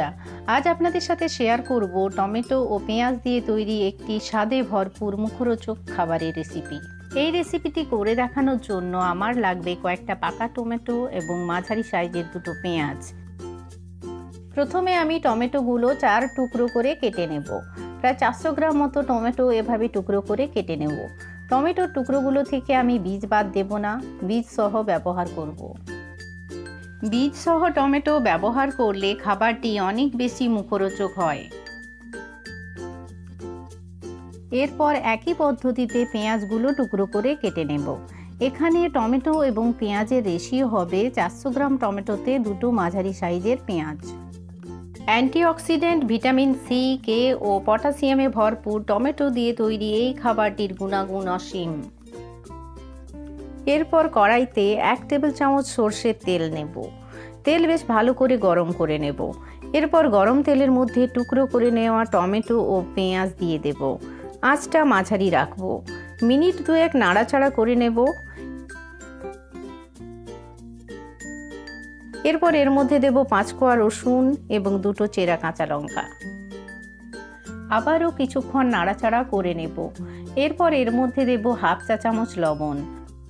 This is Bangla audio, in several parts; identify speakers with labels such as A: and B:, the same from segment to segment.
A: বন্ধুরা, আজ আপনাদের সাথে শেয়ার করব টমেটো ও পেঁয়াজ দিয়ে তৈরি একটি স্বাদে ভরপুর মুখরোচক খাবারের রেসিপি। এই রেসিপিটি করে দেখানোর জন্য আমার লাগবে কয়েকটা পাকা টমেটো এবং মাঝারি সাইজের দুটো পেঁয়াজ। প্রথমে আমি টমেটোগুলো 4 টুকরো করে কেটে নেব। প্রায় 400 গ্রাম মতো টমেটো এভাবে টুকরো করে কেটে নেব। টমেটোর টুকরোগুলো থেকে আমি বীজ বাদ দেব না, বীজ সহ ব্যবহার করব। বীজ সহ টমেটো ব্যবহার করলে খাবারটি অনেক বেশি মুখরোচক হয়। এরপর একই পদ্ধতিতে পেঁয়াজগুলো টুকরো করে কেটে নেব। এখানে টমেটো এবং পেঁয়াজের রেশিও হবে 400 গ্রাম টমেটোতে দুটো মাঝারি সাইজের পেঁয়াজ। অ্যান্টিঅক্সিডেন্ট, ভিটামিন সি, কে ও পটাশিয়ামে ভরপুর টমেটো দিয়ে তৈরি এই খাবারটির গুণাগুণ অসীম। এরপর কড়াইতে 1 টেবিল চামচ সরষের তেল নেব। তেল বেশ ভালো করে গরম করে নেব। এরপর গরম তেলের মধ্যে টুকরো করে নেওয়া টমেটো ও পেঁয়াজ দিয়ে দেব। আঁচটা মাঝারি রাখব। মিনিট 2 নাড়াচাড়া করে নেব। এরপর এর মধ্যে দেব 5 কোয়া রসুন এবং দুটো চেরা কাঁচা লঙ্কা। আবারও কিছুক্ষণ নাড়াচাড়া করে নেব। এরপর এর মধ্যে দেব হাফ চা চামচ লবণ।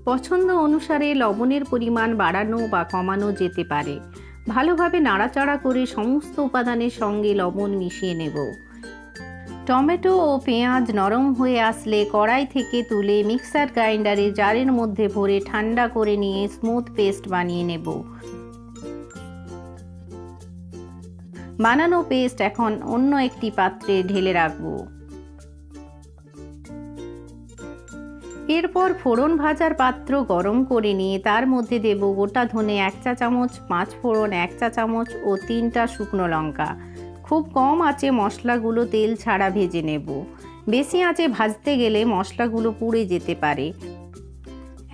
A: পছন্দ অনুসারে লবণের পরিমাণ বাড়ানো বা কমানো যেতে পারে। ভালোভাবে নাড়াচাড়া করে সমস্ত উপাদানের সঙ্গে লবণ মিশিয়ে নেব। টমেটো ও পেঁয়াজ নরম হয়ে আসলে কড়াই থেকে তুলে মিক্সার গ্রাইন্ডারে জারের মধ্যে ভরে ঠান্ডা করে নিয়ে স্মুথ পেস্ট বানিয়ে নেব। বানানো পেস্ট এখন অন্য একটি পাত্রে ঢেলে রাখব। এরপর ফোড়ন ভাজার পাত্র গরম করে নিয়ে তার মধ্যে দেব গোটা ধনে 1 চা চামচ, 5 ফোড়ন 1 চা চামচ ও 3টা শুকনো লঙ্কা। খুব কম আঁচে মশলাগুলো তেল ছাড়া ভেজে নেব। বেশি আঁচে ভাজতে গেলে মশলাগুলো পুড়ে যেতে পারে।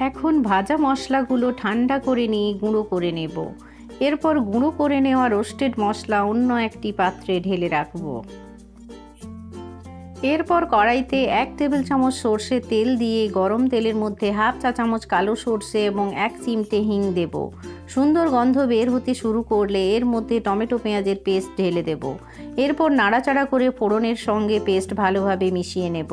A: এখন ভাজা মশলাগুলো ঠান্ডা করে নিয়ে গুঁড়ো করে নেব। এরপর গুঁড়ো করে নেওয়া রোস্টেড মশলা অন্য একটি পাত্রে ঢেলে রাখব। এরপর কড়াইতে 1 টেবিল চামচ সরষের তেল দিয়ে গরম তেলের মধ্যে হাফ চা চামচ কালো সরষে এবং 1 চিমটে হিং দেব। সুন্দর গন্ধ বের হতে শুরু করলে এর মধ্যে টমেটো পেঁয়াজের পেস্ট ঢেলে দেব। এরপর নাড়াচাড়া করে ফোড়নের সঙ্গে পেস্ট ভালোভাবে মিশিয়ে নেব।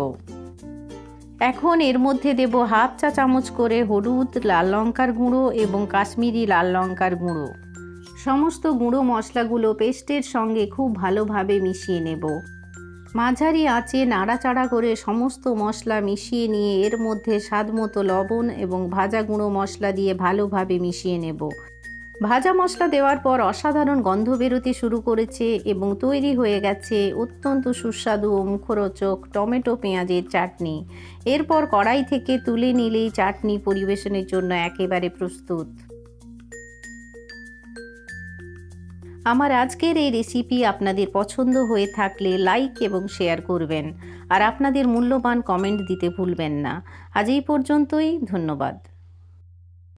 A: এখন এর মধ্যে দেব হাফ চা চামচ করে হলুদ, লাল লঙ্কার গুঁড়ো এবং কাশ্মীরি লাল লঙ্কার গুঁড়ো। সমস্ত গুঁড়ো মশলাগুলো পেস্টের সঙ্গে খুব ভালোভাবে মিশিয়ে নেব। মাঝারি আঁচে নাড়াচাড়া করে সমস্ত মশলা মিশিয়ে নিয়ে এর মধ্যে স্বাদমতো লবণ এবং ভাজা গুঁড়ো মশলা দিয়ে ভালোভাবে মিশিয়ে নেব। ভাজা মশলা দেওয়ার পর অসাধারণ গন্ধ বেরোতে শুরু করেছে এবং তৈরি হয়ে গেছে অত্যন্ত সুস্বাদু ও মুখরোচক টমেটো পেঁয়াজের চাটনি। এরপর কড়াই থেকে তুলে নিলেই চাটনি পরিবেশনের জন্য একেবারে প্রস্তুত। আমার আজকের এই রেসিপি আপনাদের পছন্দ হয়ে থাকলে লাইক এবং শেয়ার করবেন আর আপনাদের মূল্যবান কমেন্ট দিতে ভুলবেন না। আজ এই পর্যন্তই, ধন্যবাদ।